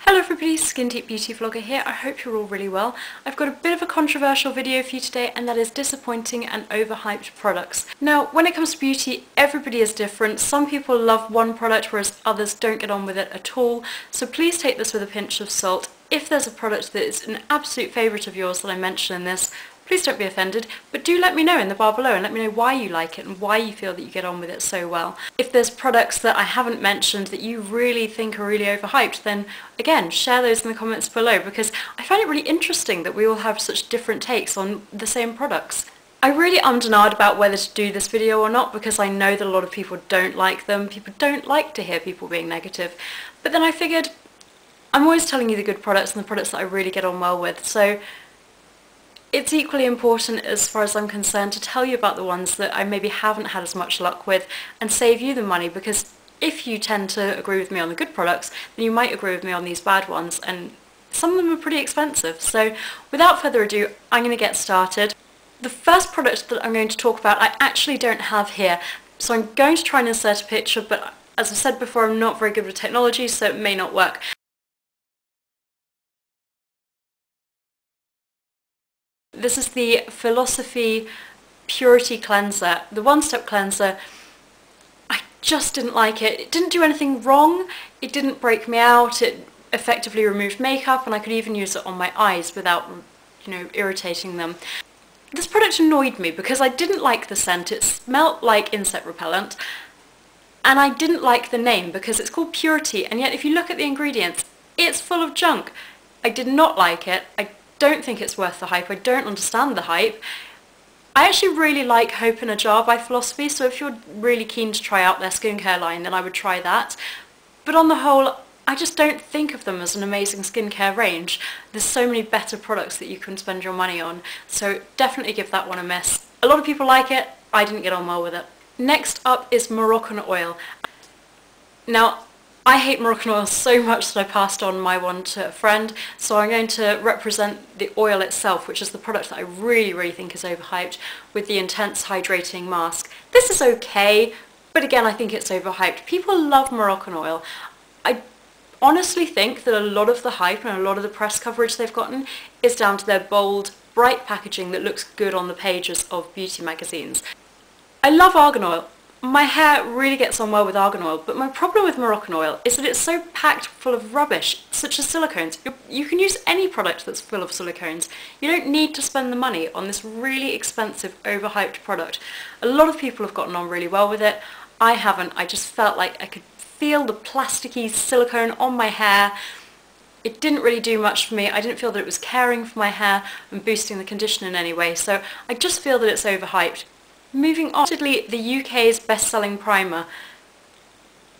Hello everybody, Skin Deep Beauty Vlogger here. I hope you're all really well. I've got a bit of a controversial video for you today, and that is disappointing and overhyped products. Now, when it comes to beauty, everybody is different. Some people love one product whereas others don't get on with it at all. So please take this with a pinch of salt. If there's a product that is an absolute favourite of yours that I mention in this, please don't be offended, but do let me know in the bar below and let me know why you like it and why you feel that you get on with it so well. If there's products that I haven't mentioned that you really think are really overhyped, then again, share those in the comments below, because I find it really interesting that we all have such different takes on the same products. I really ummed and ahed about whether to do this video or not, because I know that a lot of people don't like them. People don't like to hear people being negative. But then I figured, I'm always telling you the good products and the products that I really get on well with, so it's equally important, as far as I'm concerned, to tell you about the ones that I maybe haven't had as much luck with and save you the money, because if you tend to agree with me on the good products, then you might agree with me on these bad ones, and some of them are pretty expensive. So without further ado, I'm going to get started. The first product that I'm going to talk about I actually don't have here, so I'm going to try and insert a picture, but as I've said before, I'm not very good with technology, so it may not work. This is the Philosophy Purity Cleanser, the one-step cleanser. I just didn't like it. It didn't do anything wrong, it didn't break me out, it effectively removed makeup, and I could even use it on my eyes without, irritating them. This product annoyed me because I didn't like the scent. It smelled like insect repellent, and I didn't like the name because it's called Purity, and yet if you look at the ingredients, it's full of junk. I did not like it. I don't think it's worth the hype. I don't understand the hype. I actually really like Hope in a Jar by Philosophy, so if you're really keen to try out their skincare line, then I would try that. But on the whole, I just don't think of them as an amazing skincare range. There's so many better products that you can spend your money on, so definitely give that one a miss. A lot of people like it, I didn't get on well with it. Next up is Moroccanoil Oil. Now, I hate Moroccanoil so much that I passed on my one to a friend, so I'm going to represent the oil itself, which is the product that I really think is overhyped, with the Intense Hydrating Mask. This is okay, but again I think it's overhyped. People love Moroccanoil. I honestly think that a lot of the hype and a lot of the press coverage they've gotten is down to their bold, bright packaging that looks good on the pages of beauty magazines. I love argan oil. My hair really gets on well with argan oil, but my problem with Moroccanoil is that it's so packed full of rubbish, such as silicones. You can use any product that's full of silicones. You don't need to spend the money on this really expensive, overhyped product. A lot of people have gotten on really well with it. I haven't. I just felt like I could feel the plasticky silicone on my hair. It didn't really do much for me. I didn't feel that it was caring for my hair and boosting the condition in any way, so I just feel that it's overhyped. Moving on to the UK's best-selling primer,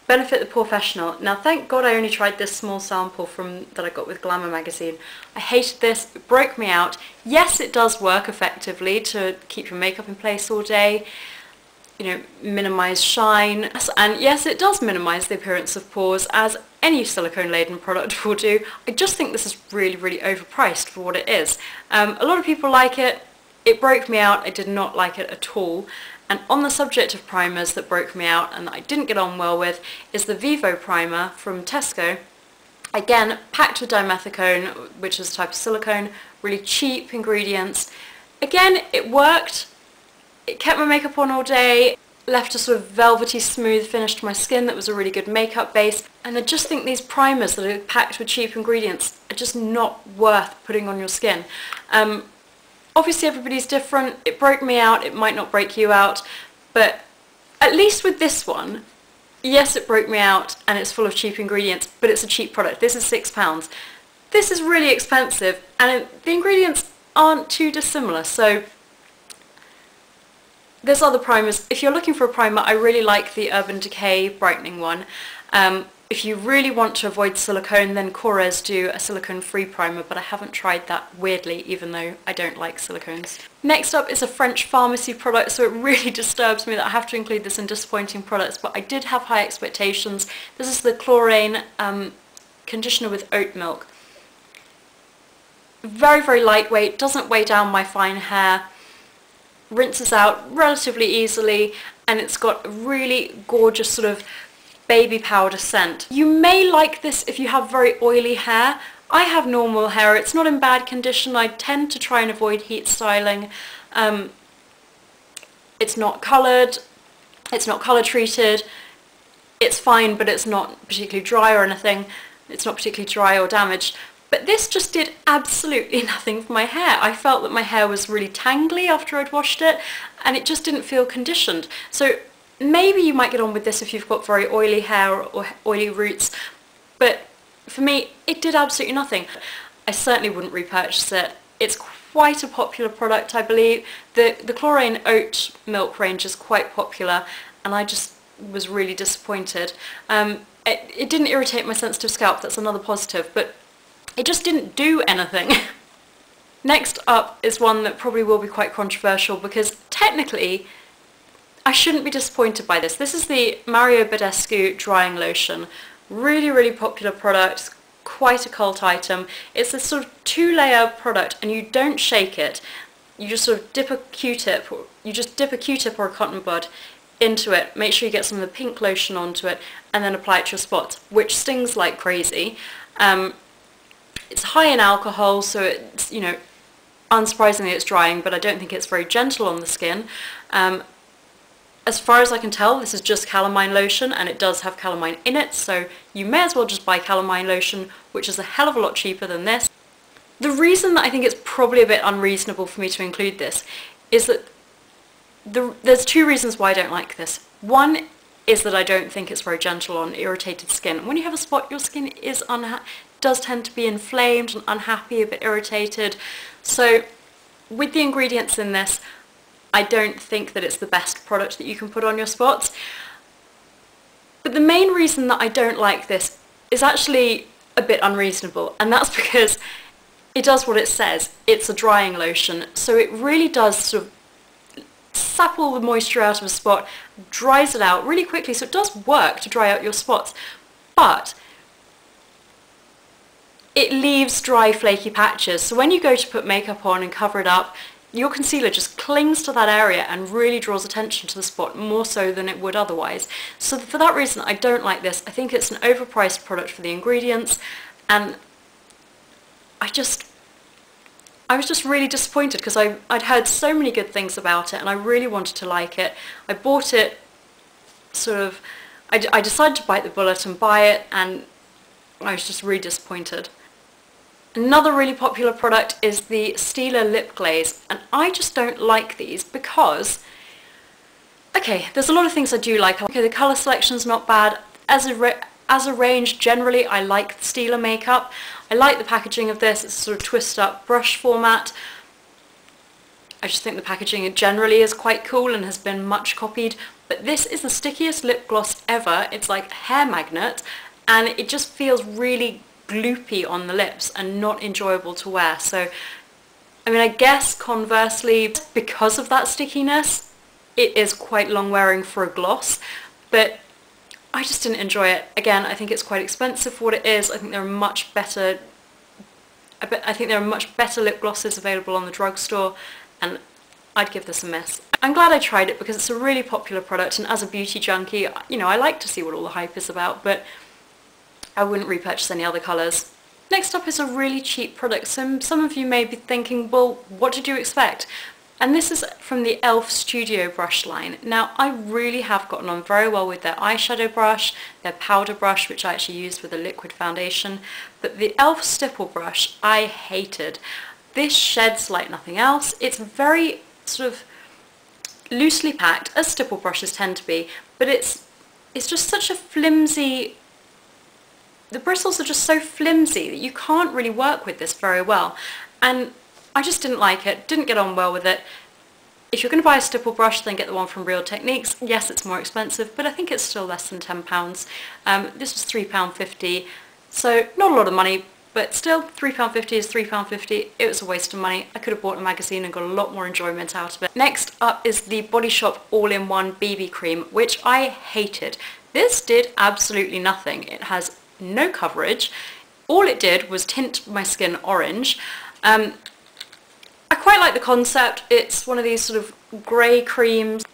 Benefit the Professional. Now, thank God I only tried this small sample that I got with Glamour magazine. I hated this, it broke me out. Yes, it does work effectively to keep your makeup in place all day, minimise shine, and yes, it does minimise the appearance of pores, as any silicone-laden product will do. I just think this is really overpriced for what it is. A lot of people like it. It broke me out. I did not like it at all. And on the subject of primers that broke me out and that I didn't get on well with is the Vivo Primer from Tesco. Again, packed with dimethicone, which is a type of silicone, really cheap ingredients. Again, it worked. It kept my makeup on all day, left a sort of velvety smooth finish to my skin that was a really good makeup base. And I just think these primers that are packed with cheap ingredients are just not worth putting on your skin. Obviously everybody's different. It broke me out, it might not break you out, but at least with this one, yes, it broke me out and it's full of cheap ingredients, but it's a cheap product. This is £6. This is really expensive, and the ingredients aren't too dissimilar, so there's other primers. If you're looking for a primer, I really like the Urban Decay brightening one. If you really want to avoid silicone, then Korres do a silicone-free primer, but I haven't tried that, weirdly, even though I don't like silicones. Next up is a French pharmacy product, so it really disturbs me that I have to include this in disappointing products, but I did have high expectations. This is the Chlorane conditioner with oat milk. Very lightweight, doesn't weigh down my fine hair, rinses out relatively easily, and it's got a really gorgeous sort of baby powder scent. You may like this if you have very oily hair. I have normal hair, it's not in bad condition. I tend to try and avoid heat styling. It's not coloured, it's not colour treated, it's fine, but it's not particularly dry or anything. It's not particularly dry or damaged. But this just did absolutely nothing for my hair. I felt that my hair was really tangly after I'd washed it, and it just didn't feel conditioned. So maybe you might get on with this if you've got very oily hair or oily roots, but for me, it did absolutely nothing. I certainly wouldn't repurchase it. It's quite a popular product, I believe. The Chlorine Oat Milk range is quite popular, and I just was really disappointed. It didn't irritate my sensitive scalp, that's another positive, but it just didn't do anything. Next up is one that probably will be quite controversial because technically I shouldn't be disappointed by this. This is the Mario Badescu Drying Lotion. Really, really popular product, quite a cult item. It's a sort of 2-layer product and you don't shake it. You just sort of dip a Q-tip, or a cotton bud into it, make sure you get some of the pink lotion onto it, and then apply it to your spots, which stings like crazy. It's high in alcohol, so it's, you know, unsurprisingly it's drying, but I don't think it's very gentle on the skin. As far as I can tell, this is just calamine lotion, and it does have calamine in it, so you may as well just buy calamine lotion, which is a hell of a lot cheaper than this. The reason that I think it's probably a bit unreasonable for me to include this is that there's 2 reasons why I don't like this. One is that I don't think it's very gentle on irritated skin. When you have a spot, your skin is does tend to be inflamed and unhappy, a bit irritated. So with the ingredients in this, I don't think that it's the best product that you can put on your spots. But the main reason that I don't like this is actually a bit unreasonable, and that's because it does what it says. It's a drying lotion, so it really does sort of sap all the moisture out of a spot, dries it out really quickly, so it does work to dry out your spots, but it leaves dry flaky patches. So when you go to put makeup on and cover it up, your concealer just clings to that area and really draws attention to the spot more so than it would otherwise. So for that reason I don't like this. I think it's an overpriced product for the ingredients, and I was just really disappointed because I'd heard so many good things about it and I really wanted to like it. I bought it I decided to bite the bullet and buy it, and I was just really disappointed. Another really popular product is the Stila Lip Glaze, and I just don't like these because, okay, there's a lot of things I do like. Okay, the colour selection's not bad. As a range, generally, I like the Stila makeup. I like the packaging of this. It's a sort of twist up brush format. I just think the packaging generally is quite cool and has been much copied, but this is the stickiest lip gloss ever. It's like a hair magnet, and it just feels really gloopy on the lips and not enjoyable to wear. So, I mean, I guess conversely, because of that stickiness, it is quite long wearing for a gloss, but I just didn't enjoy it. Again, I think it's quite expensive for what it is. I think there are much better lip glosses available on the drugstore, and I'd give this a miss. I'm glad I tried it because it's a really popular product, and as a beauty junkie, you know, I like to see what all the hype is about, but I wouldn't repurchase any other colours. Next up is a really cheap product. Some of you may be thinking, well, what did you expect? And this is from the e.l.f. Studio brush line. Now, I really have gotten on very well with their eyeshadow brush, their powder brush, which I actually used with a liquid foundation, but the e.l.f. Stipple brush I hated. This sheds like nothing else. It's very sort of loosely packed, as stipple brushes tend to be, but it's just such a flimsy, the bristles are just so flimsy that you can't really work with this very well, and I just didn't like it, didn't get on well with it. If you're going to buy a stipple brush, then get the one from Real Techniques. Yes, it's more expensive, but I think it's still less than £10. This was £3.50, so not a lot of money, but still £3.50 is £3.50. It was a waste of money. I could have bought a magazine and got a lot more enjoyment out of it. Next up is the Body Shop All-in-One BB Cream, which I hated. This did absolutely nothing. It has no coverage. All it did was tint my skin orange. I quite like the concept. It's one of these sort of grey creams.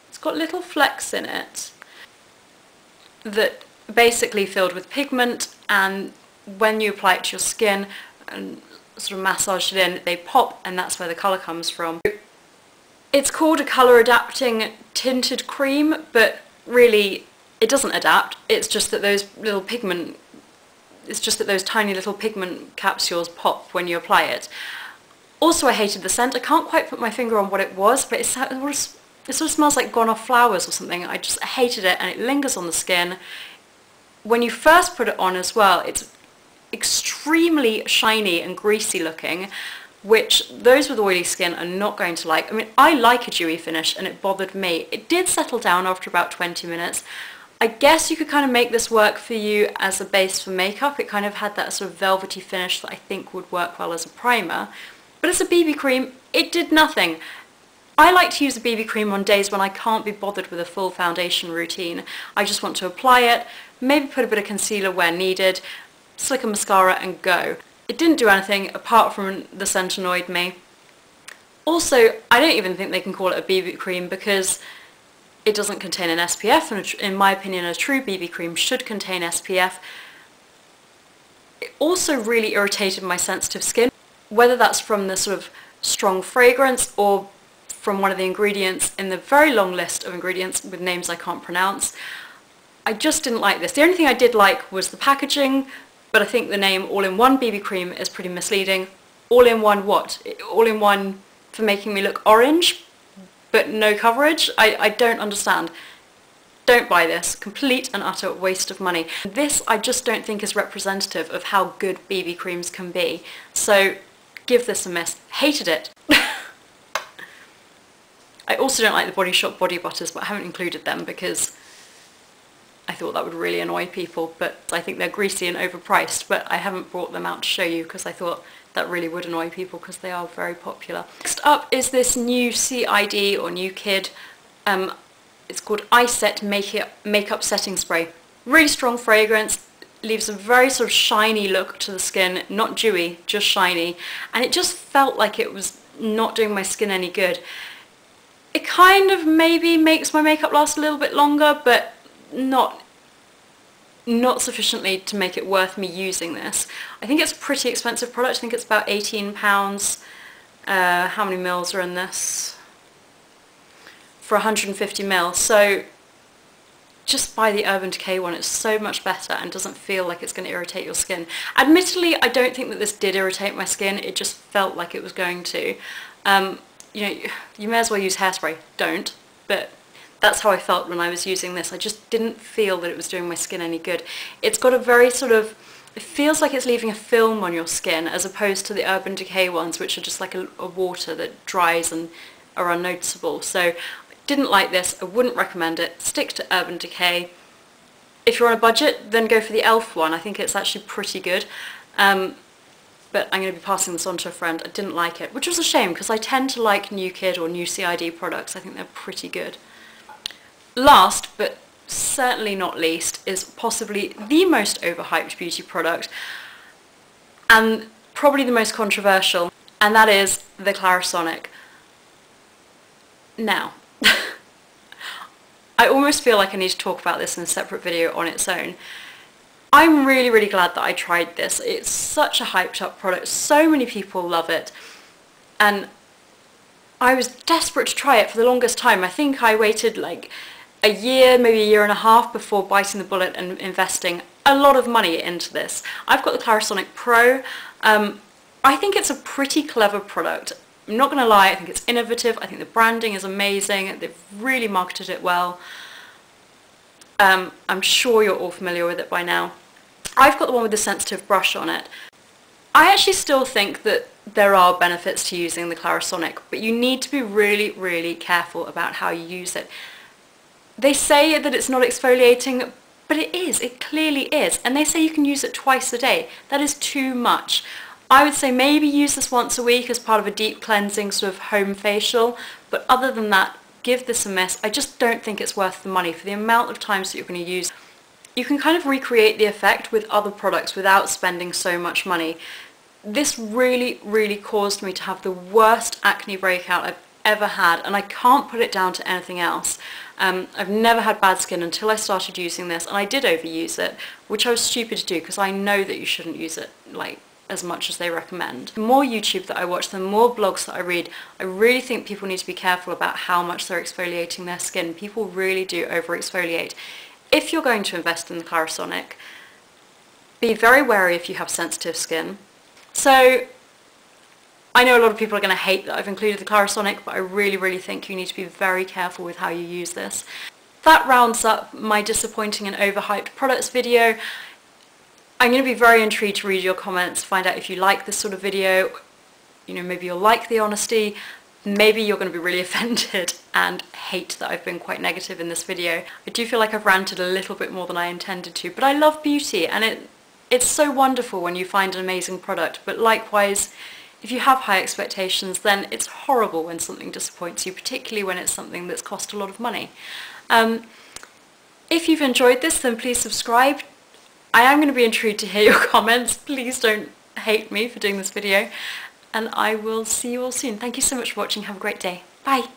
It's got little flecks in it. that basically filled with pigment, and when you apply it to your skin and sort of massage it in, they pop, and that's where the colour comes from. It's called a colour adapting tinted cream, but really it doesn't adapt. It's just that those tiny little pigment capsules pop when you apply it. Also, I hated the scent. I can't quite put my finger on what it was, but it sort of smells like gone off flowers or something. I just hated it, and it lingers on the skin. When you first put it on as well, it's extremely shiny and greasy looking, which those with oily skin are not going to like. I mean, I like a dewy finish, and it bothered me. It did settle down after about 20 minutes. I guess you could kind of make this work for you as a base for makeup. It kind of had that sort of velvety finish that I think would work well as a primer. But as a BB cream, it did nothing. I like to use a BB cream on days when I can't be bothered with a full foundation routine. I just want to apply it, maybe put a bit of concealer where needed, slick a mascara and go. It didn't do anything apart from the scent annoyed me. Also, I don't even think they can call it a BB cream because it doesn't contain an SPF, and in my opinion a true BB cream should contain SPF. It also really irritated my sensitive skin, whether that's from the sort of strong fragrance or from one of the ingredients in the very long list of ingredients with names I can't pronounce. I just didn't like this. The only thing I did like was the packaging, but I think the name All-in-One BB Cream is pretty misleading. All-in-one what? All-in-one for making me look orange, but no coverage? I don't understand. Don't buy this. Complete and utter waste of money. This I just don't think is representative of how good BB creams can be. So give this a miss. Hated it. I also don't like the Body Shop body butters, but I haven't included them because I thought that would really annoy people, but I think they're greasy and overpriced, but I haven't brought them out to show you because I thought that really would annoy people because they are very popular. Next up is this new CID or new kid. It's called Eye Set Makeup Setting Spray. Really strong fragrance, leaves a very sort of shiny look to the skin, not dewy, just shiny, and it just felt like it was not doing my skin any good. It kind of maybe makes my makeup last a little bit longer, but not sufficiently to make it worth me using this. I think it's a pretty expensive product. I think it's about £18. How many mils are in this? For 150 mils. So just buy the Urban Decay one. It's so much better and doesn't feel like it's going to irritate your skin. Admittedly, I don't think that this did irritate my skin. It just felt like it was going to. You know, you may as well use hairspray. Don't. But that's how I felt when I was using this. I just didn't feel that it was doing my skin any good. It's got a very sort of, it feels like it's leaving a film on your skin as opposed to the Urban Decay ones, which are just like a water that dries and are unnoticeable. So I didn't like this. I wouldn't recommend it. Stick to Urban Decay. If you're on a budget, then go for the e.l.f. one. I think it's actually pretty good. But I'm going to be passing this on to a friend. I didn't like it, which was a shame because I tend to like New Kid or New CID products. I think they're pretty good. Last, but certainly not least, is possibly the most overhyped beauty product and probably the most controversial, and that is the Clarisonic. Now, I almost feel like I need to talk about this in a separate video on its own. I'm really, really glad that I tried this. It's such a hyped up product. So many people love it. And I was desperate to try it for the longest time. I think I waited like a year, maybe a year and a half before biting the bullet and investing a lot of money into this. I've got the Clarisonic Pro. I think it's a pretty clever product. I'm not going to lie, I think it's innovative. I think the branding is amazing. They've really marketed it well. I'm sure you're all familiar with it by now. I've got the one with the sensitive brush on it. I actually still think that there are benefits to using the Clarisonic, but you need to be really, really careful about how you use it. They say that it's not exfoliating, but it is. It clearly is. And they say you can use it twice a day. That is too much. I would say maybe use this once a week as part of a deep cleansing sort of home facial, but other than that, give this a miss. I just don't think it's worth the money for the amount of times that you're going to use. You can kind of recreate the effect with other products without spending so much money. This really, really caused me to have the worst acne breakout I've ever had, and I can't put it down to anything else. I've never had bad skin until I started using this, and I did overuse it, which I was stupid to do because I know that you shouldn't use it like as much as they recommend. The more YouTube that I watch, the more blogs that I read, I really think people need to be careful about how much they're exfoliating their skin. People really do over exfoliate. If you're going to invest in the Clarisonic, be very wary if you have sensitive skin. So I know a lot of people are going to hate that I've included the Clarisonic, but I really think you need to be very careful with how you use this. That rounds up my disappointing and overhyped products video. I'm going to be very intrigued to read your comments, find out if you like this sort of video. You know, maybe you'll like the honesty, maybe you're going to be really offended and hate that I've been quite negative in this video. I do feel like I've ranted a little bit more than I intended to, but I love beauty, and it's so wonderful when you find an amazing product, but likewise, if you have high expectations, then it's horrible when something disappoints you, particularly when it's something that's cost a lot of money. If you've enjoyed this, then please subscribe. I am going to be intrigued to hear your comments. Please don't hate me for doing this video, and I will see you all soon. Thank you so much for watching. Have a great day. Bye.